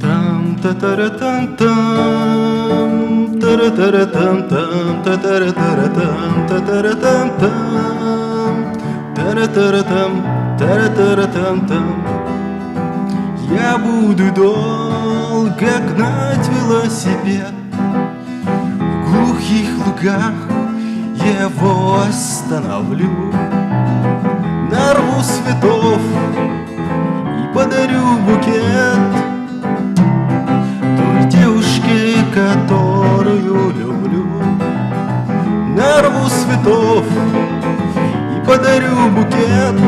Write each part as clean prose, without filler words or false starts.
Там та-тара-там там, тара-тара-там там, та-тара-тара-там, та-тара-там там, тара-тара-там, тара-тара-там там. Я буду долго гнать велосипед, в глухих лугах его остановлю, нарву цветов и подарю букет той девушке, которую люблю. Нарву цветов и подарю букет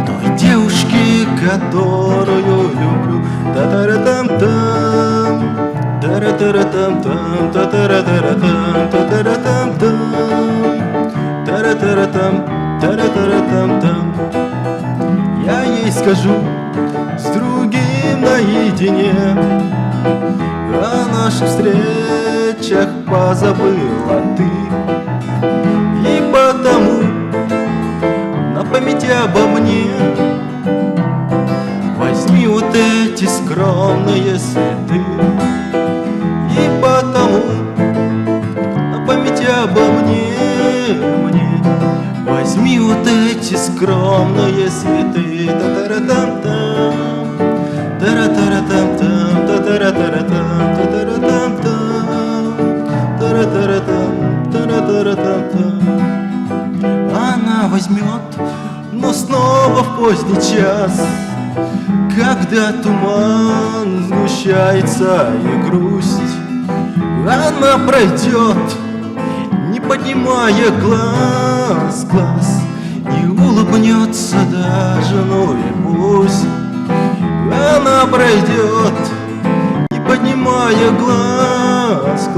той девушке, которую люблю. Та-тара-там-там, тара-тара-там-там, та-тара-тара-там, та-тара-там-там, тара-тара-там, тара-тара-там-там. Я ей скажу с другим наедине о наших встречах позабыла ты, и потому на память обо мне возьми вот эти скромные цветы. И потому на память обо мне возьми вот эти скромные цветы. Та-тара-там-там, тара-тара-там-там, та-тара-тара-там, та-тара-там-там, тара-тара-там, тара-тара-там-там. Она возьмет, но снова в поздний час, когда туман сгущается и грусть, она пройдет, не поднимая глаз, и улыбнется даже, ну и пусть. Она пройдет, не поднимая глаз,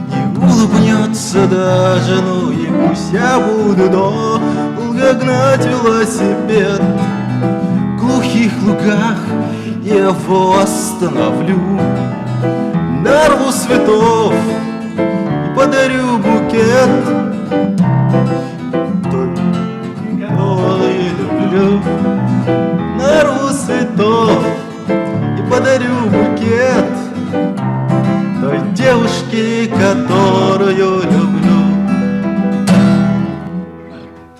и улыбнется даже, ну и пусть. Я буду долго гнать велосипед, в глухих лугах его остановлю, нарву цветов и подарю букет той, которую люблю. Нарву цветов и подарю букет той девушке, которую